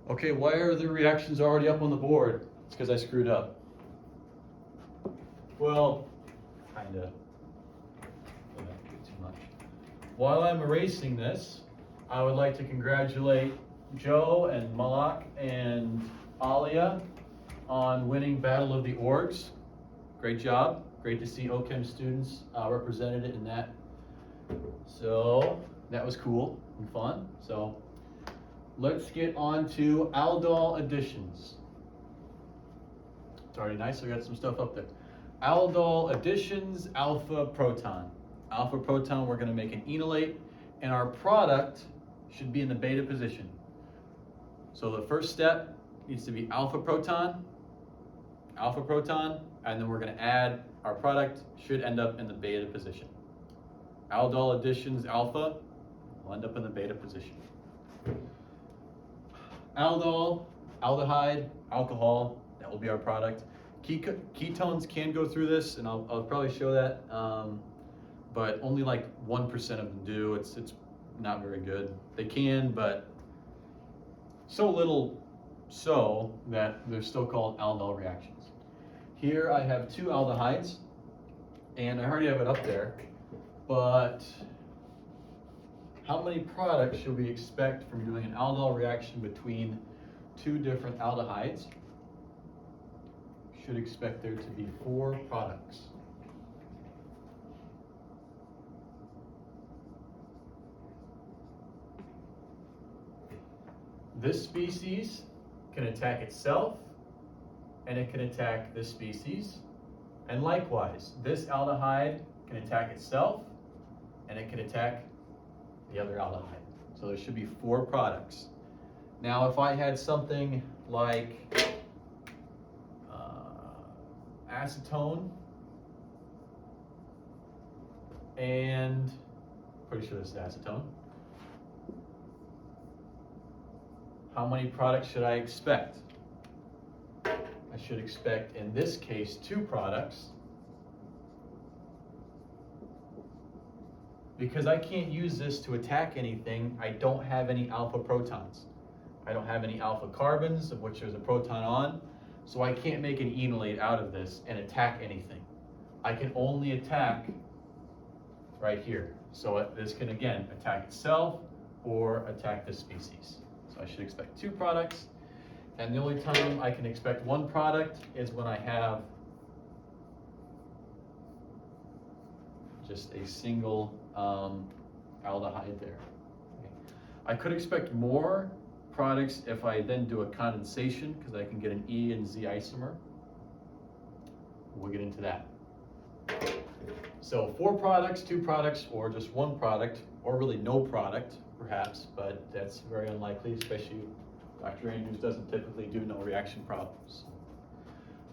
Okay, why are the reactions already up on the board? It's because I screwed up. Well, kinda. Not too much. While I'm erasing this, I would like to congratulate Joe and Malak and Alia on winning Battle of the Orgs. Great job. Great to see OChem students represented in that. So that was cool and fun. So let's get on to Aldol Additions. It's already nice, so we got some stuff up there. Aldol Additions Alpha Proton. Alpha Proton, we're going to make an enolate, and our product should be in the beta position. So the first step needs to be alpha proton, and then we're going to add our product, should end up in the beta position. Aldol Additions Alpha will end up in the beta position. Aldol, aldehyde, alcohol, that will be our product. Ketones can go through this, and I'll probably show that, but only like 1% of them do. It's not very good. They can, but so little so that they're still called aldol reactions. Here I have two aldehydes, and I already have it up there, but how many products should we expect from doing an aldol reaction between two different aldehydes? Should expect there to be 4 products. This species can attack itself, and it can attack this species. And likewise, this aldehyde can attack itself, and it can attack the other aldehyde. So there should be 4 products. Now, if I had something like acetone, and pretty sure this is acetone, how many products should I expect? I should expect, in this case, 2 products, because I can't use this to attack anything. I don't have any alpha protons. I don't have any alpha carbons, of which there's a proton on, so I can't make an enolate out of this and attack anything. I can only attack right here. So this can, again, attack itself or attack this species. So I should expect 2 products. And the only time I can expect 1 product is when I have just a single aldehyde there. Okay. I could expect more products if I then do a condensation, because I can get an E and Z isomer. We'll get into that. So 4 products, 2 products, or just 1 product, or really no product, perhaps, but that's very unlikely, especially Dr. Andrews doesn't typically do no reaction problems.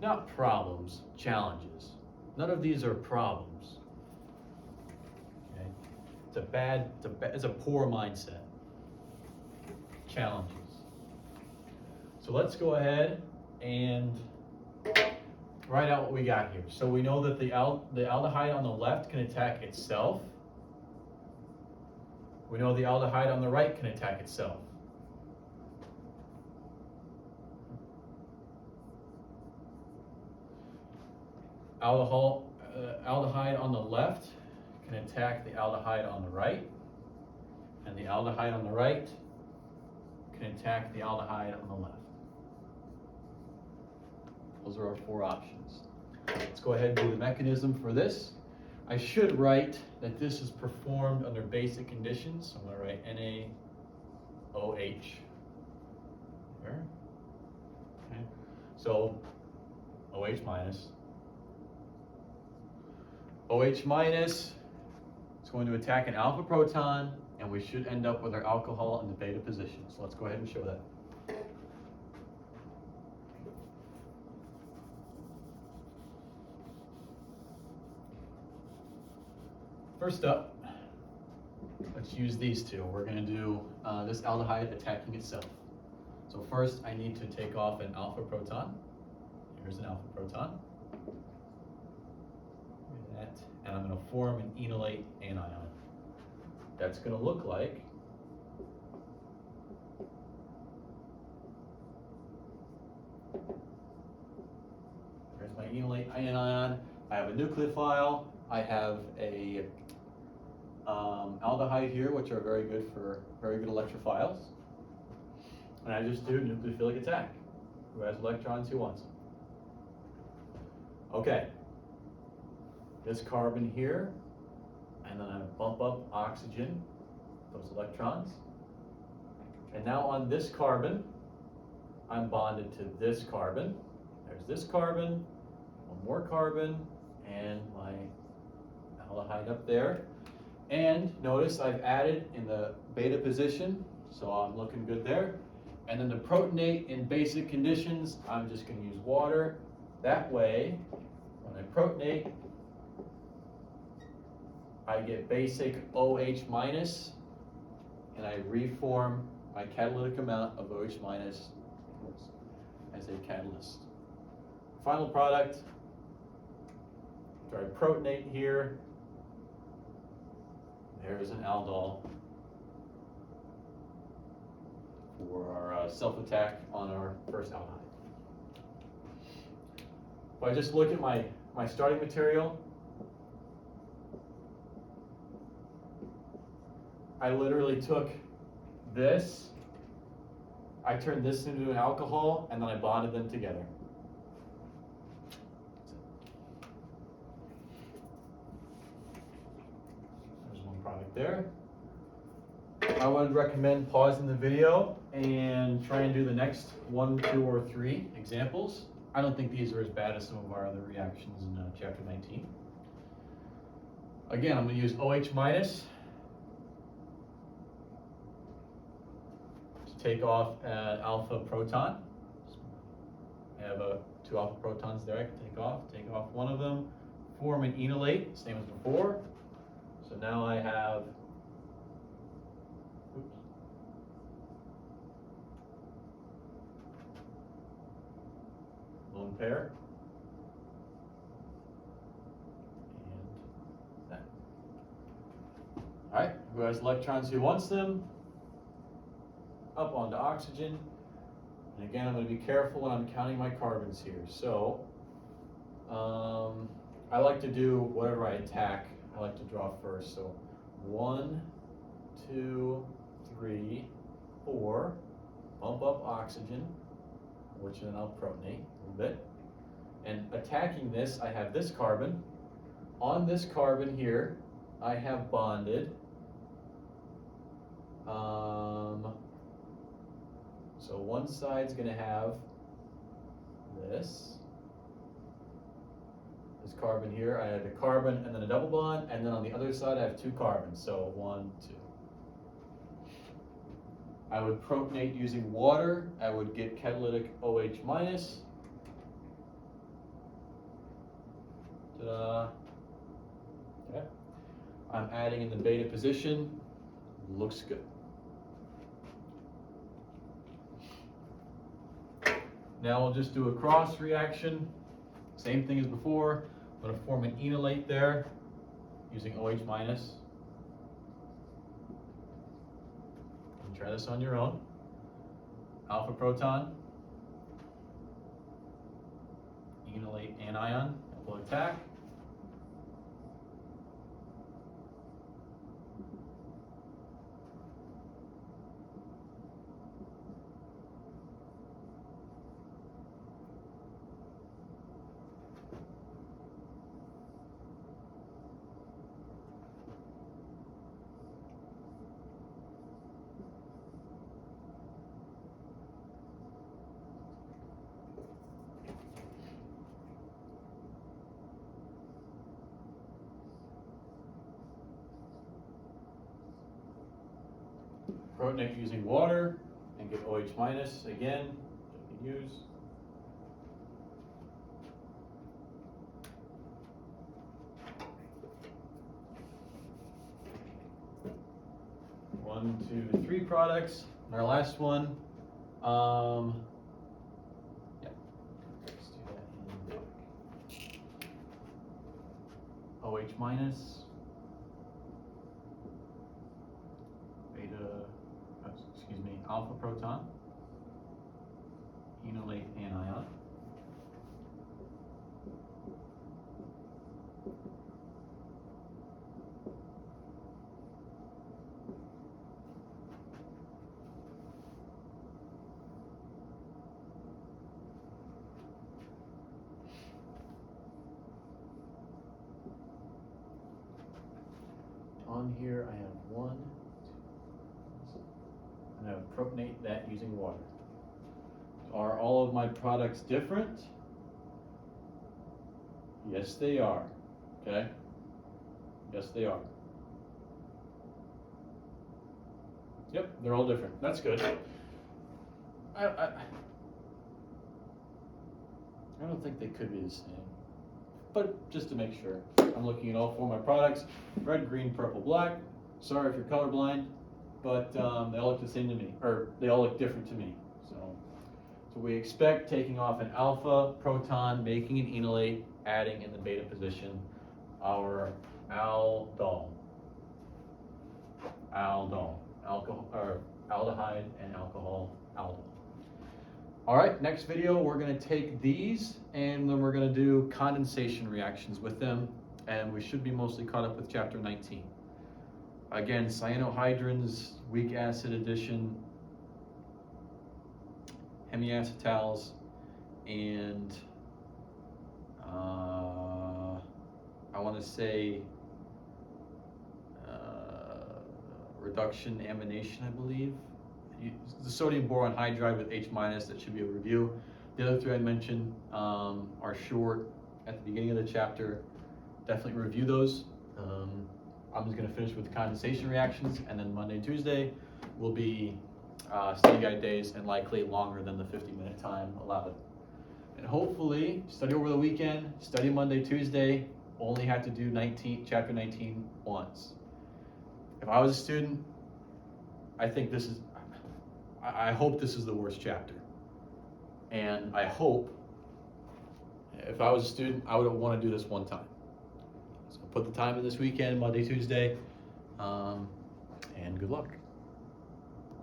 Not problems, challenges. None of these are problems. Okay? It's a poor mindset. Challenges. So let's go ahead and write out what we got here. So we know that the aldehyde on the left can attack itself. We know the aldehyde on the right can attack itself. Aldehyde on the left can attack the aldehyde on the right, and the aldehyde on the right can attack the aldehyde on the left. Those are our 4 options. Let's go ahead and do the mechanism for this. I should write that this is performed under basic conditions. So I'm going to write NaOH here. Okay. So OH minus. OH minus is going to attack an alpha proton, and we should end up with our alcohol in the beta position. So let's go ahead and show that. First up, let's use these 2. We're going to do this aldehyde attacking itself. So first, I need to take off an alpha proton. Here's an alpha proton. And I'm going to form an enolate anion. That's going to look like enolate anion. I have a nucleophile. I have a aldehyde here, which are very good electrophiles. And I just do nucleophilic attack. Who has electrons, who wants them? Okay. This carbon here, and then I bump up oxygen, those electrons. And now on this carbon, I'm bonded to this carbon. There's this carbon, one more carbon, and my aldehyde up there. And notice I've added in the beta position, so I'm looking good there. And then the protonate in basic conditions, I'm just going to use water. That way, when I protonate, I get basic OH minus, and I reform my catalytic amount of OH minus as a catalyst. Final product, after I protonate here, there's an aldol for our self-attack on our first aldehyde. If I just look at my starting material, I literally took this, I turned this into an alcohol, and then I bonded them together. There's one product there. I would recommend pausing the video and try and do the next 1, 2, or 3 examples. I don't think these are as bad as some of our other reactions in chapter 19. Again, I'm going to use OH minus to take off an alpha proton. I have 2 alpha protons there I can take off one of them, form an enolate, same as before. So now I have lone pair, and that. All right, who has electrons, who wants them? Up onto oxygen. And again, I'm going to be careful when I'm counting my carbons here. So I like to do whatever I attack, I like to draw first. So 1, 2, 3, 4, bump up oxygen, which then I'll protonate a little bit. And attacking this, I have this carbon. On this carbon here, I have bonded. So one side's going to have this carbon here. I have a carbon and then a double bond, and then on the other side I have 2 carbons. So 1, 2. I would protonate using water. I would get catalytic OH minus. Ta-da. Okay. I'm adding in the beta position. Looks good. Now we'll just do a cross reaction. Same thing as before. I'm going to form an enolate there using OH minus. You can try this on your own. Alpha proton, enolate anion, double attack. Protonate using water and get OH minus again, which I can use. One, 2, 3 products. And our last one, yeah, let's do that in OH minus. Alpha proton, enolate anion, on here I have one. I'm going to propionate that using water. Are all of my products different? Yes, they are. Okay? Yes, they are. Yep, they're all different. That's good. I don't think they could be the same. But just to make sure, I'm looking at all 4 of my products. Red, green, purple, black. Sorry if you're colorblind, but they all look the same to me, or they all look different to me. So we expect taking off an alpha proton, making an enolate, adding in the beta position our aldol, alcohol, or aldehyde and alcohol, aldol. All right, next video, we're gonna take these and then we're gonna do condensation reactions with them, and we should be mostly caught up with chapter 19. Again, cyanohydrins, weak acid addition, hemiacetals, and I wanna say reduction amination, I believe. The sodium boron hydride with H-, that should be a review. The other 3 I mentioned are short at the beginning of the chapter. Definitely review those. I'm just gonna finish with condensation reactions, and then Monday, Tuesday will be study guide days, and likely longer than the 50-minute time allowed. And hopefully, study over the weekend, study Monday, Tuesday, only have to do chapter 19 once. If I was a student, I think this is, I hope this is the worst chapter. And I hope, if I was a student, I would want to do this one time. So put the time in this weekend, Monday, Tuesday, and good luck.